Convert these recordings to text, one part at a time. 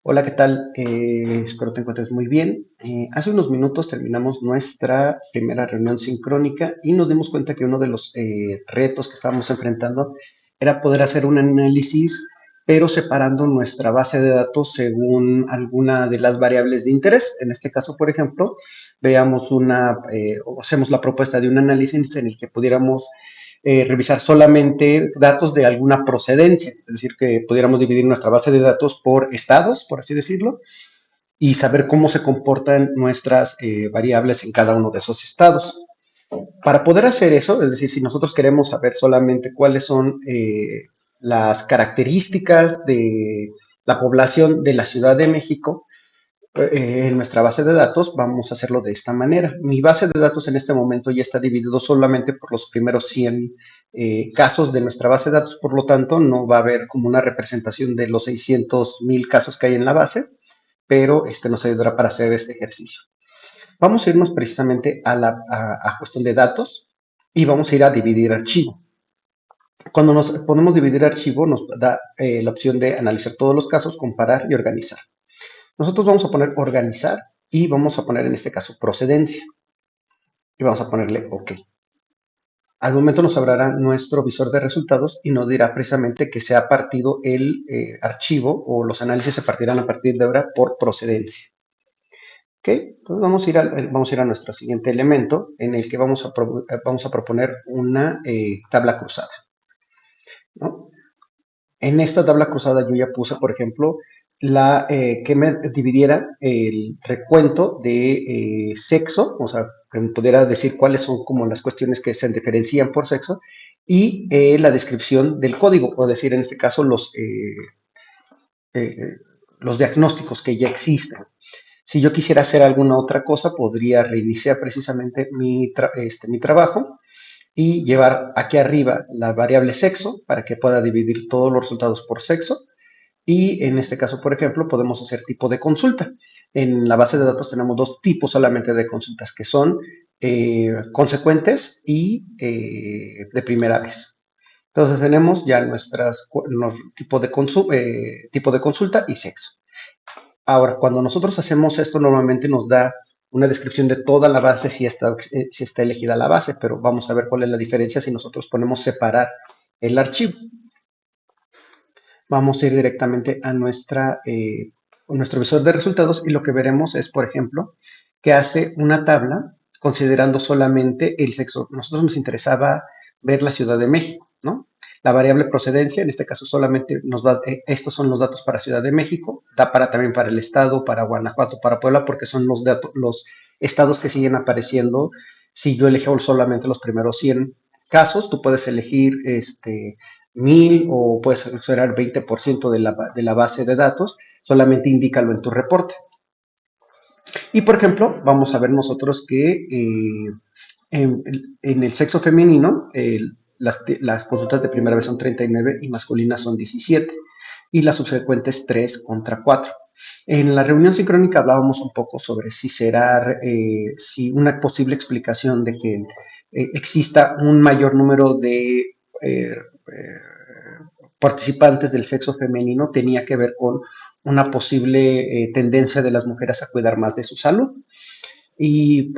Hola, ¿qué tal? Espero te encuentres muy bien. Hace unos minutos terminamos nuestra primera reunión sincrónica y nos dimos cuenta que uno de los retos que estábamos enfrentando era poder hacer un análisis, pero separando nuestra base de datos según alguna de las variables de interés. En este caso, por ejemplo, veamos o hacemos la propuesta de un análisis en el que pudiéramos revisar solamente datos de alguna procedencia, es decir, que pudiéramos dividir nuestra base de datos por estados, por así decirlo, y saber cómo se comportan nuestras variables en cada uno de esos estados. Para poder hacer eso, es decir, si nosotros queremos saber solamente cuáles son las características de la población de la Ciudad de México, en nuestra base de datos, vamos a hacerlo de esta manera. Mi base de datos en este momento ya está dividido solamente por los primeros 100 casos de nuestra base de datos, por lo tanto, no va a haber como una representación de los 600,000 casos que hay en la base, pero este nos ayudará para hacer este ejercicio. Vamos a irnos precisamente a cuestión de datos y vamos a ir a dividir archivo. Cuando nos ponemos dividir archivo, nos da la opción de analizar todos los casos, comparar y organizar. Nosotros vamos a poner organizar y vamos a poner en este caso procedencia y vamos a ponerle OK. Al momento nos abrirá nuestro visor de resultados y nos dirá precisamente que se ha partido el archivo o los análisis se partirán a partir de ahora por procedencia. ¿Ok? Entonces vamos a ir a nuestro siguiente elemento en el que vamos a proponer una tabla cruzada, ¿no? En esta tabla cruzada yo ya puse, por ejemplo, que me dividiera el recuento de sexo, o sea, que me pudiera decir cuáles son como las cuestiones que se diferencian por sexo, y la descripción del código, o decir, en este caso, eh, los diagnósticos que ya existen. Si yo quisiera hacer alguna otra cosa, podría reiniciar precisamente mi trabajo y llevar aquí arriba la variable sexo para que pueda dividir todos los resultados por sexo. Y en este caso, por ejemplo, podemos hacer tipo de consulta. En la base de datos tenemos dos tipos solamente de consultas, que son consecuentes y de primera vez. Entonces tenemos ya los tipo de consulta y sexo. Ahora, cuando nosotros hacemos esto, normalmente nos da una descripción de toda la base si está elegida la base, pero vamos a ver cuál es la diferencia si nosotros ponemos separar el archivo. Vamos a ir directamente a nuestro visor de resultados y lo que veremos es, por ejemplo, que hace una tabla considerando solamente el sexo. Nosotros nos interesaba ver la Ciudad de México, ¿no? La variable procedencia, en este caso solamente estos son los datos para Ciudad de México, da también para el Estado, para Guanajuato, para Puebla, porque son los estados que siguen apareciendo. Si yo elijo solamente los primeros 100 casos, tú puedes elegir 1000 o puedes seleccionar 20% de la base de datos, solamente indícalo en tu reporte. Y por ejemplo, vamos a ver nosotros que en el sexo femenino, las consultas de primera vez son 39 y masculinas son 17 y las subsecuentes 3 contra 4. En la reunión sincrónica hablábamos un poco sobre si una posible explicación de que exista un mayor número de participantes del sexo femenino tenía que ver con una posible tendencia de las mujeres a cuidar más de su salud. Y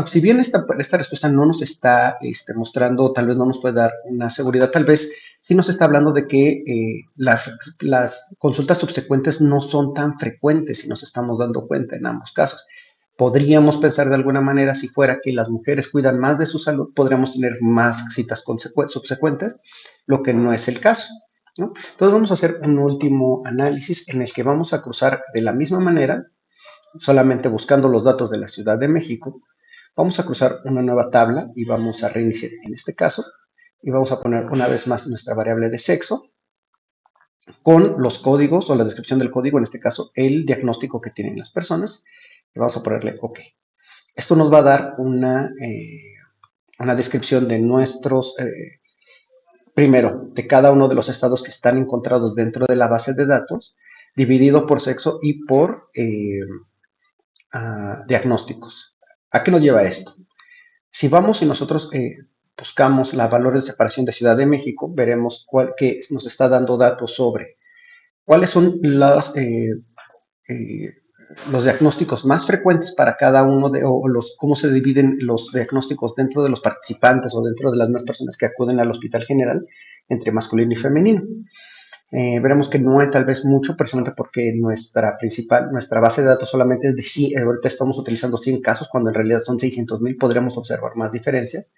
si bien esta respuesta no nos está mostrando, tal vez no nos puede dar una seguridad, tal vez sí nos está hablando de que las consultas subsecuentes no son tan frecuentes y nos estamos dando cuenta en ambos casos. Podríamos pensar de alguna manera, si fuera que las mujeres cuidan más de su salud, podríamos tener más citas subsecuentes, lo que no es el caso, ¿no? Entonces vamos a hacer un último análisis en el que vamos a cruzar de la misma manera, solamente buscando los datos de la Ciudad de México. Vamos a cruzar una nueva tabla y vamos a reiniciar en este caso y vamos a poner una vez más nuestra variable de sexo con los códigos o la descripción del código, en este caso el diagnóstico que tienen las personas, y vamos a ponerle OK. Esto nos va a dar una descripción de primero, de cada uno de los estados que están encontrados dentro de la base de datos, dividido por sexo y por diagnósticos. ¿A qué nos lleva esto? Si vamos y nosotros buscamos la valor de separación de Ciudad de México, veremos que nos está dando datos sobre cuáles son eh, los diagnósticos más frecuentes para cada uno o los, cómo se dividen los diagnósticos dentro de los participantes o dentro de las más personas que acuden al hospital general entre masculino y femenino. Veremos que no hay tal vez mucho, precisamente porque nuestra base de datos solamente es de 100, ahorita estamos utilizando 100 casos, cuando en realidad son 600,000, podríamos observar más diferencias.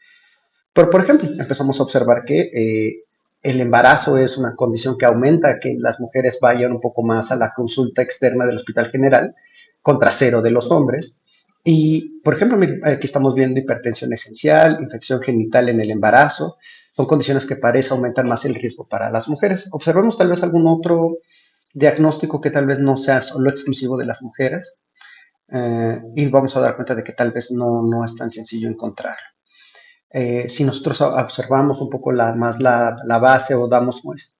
Pero, por ejemplo, empezamos a observar que el embarazo es una condición que aumenta que las mujeres vayan un poco más a la consulta externa del hospital general, contra cero de los hombres. Y, por ejemplo, aquí estamos viendo hipertensión esencial, infección genital en el embarazo. Son condiciones que parece aumentar más el riesgo para las mujeres. Observemos tal vez algún otro diagnóstico que tal vez no sea solo exclusivo de las mujeres. Y vamos a dar cuenta de que tal vez no es tan sencillo encontrar. Si nosotros observamos un poco la base o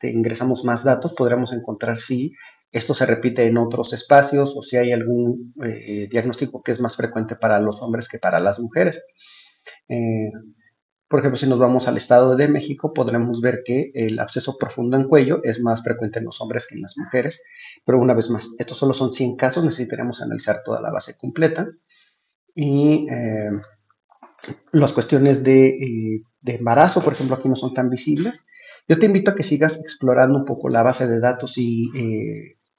ingresamos más datos, podremos encontrar si esto se repite en otros espacios o si hay algún diagnóstico que es más frecuente para los hombres que para las mujeres. Eh, por ejemplo, si nos vamos al Estado de México, podremos ver que el absceso profundo en cuello es más frecuente en los hombres que en las mujeres. Pero una vez más, estos solo son 100 casos, necesitaremos analizar toda la base completa. Y las cuestiones de embarazo, por ejemplo, aquí no son tan visibles. Yo te invito a que sigas explorando un poco la base de datos y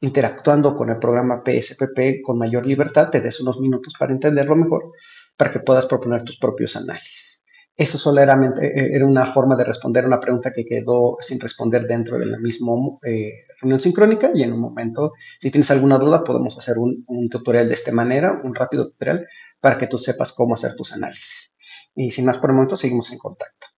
interactuando con el programa PSPP con mayor libertad, te des unos minutos para entenderlo mejor, para que puedas proponer tus propios análisis. Eso solamente era una forma de responder una pregunta que quedó sin responder dentro de la misma reunión sincrónica, y en un momento, si tienes alguna duda, podemos hacer un tutorial de esta manera, un rápido tutorial, para que tú sepas cómo hacer tus análisis. Y sin más por el momento, seguimos en contacto.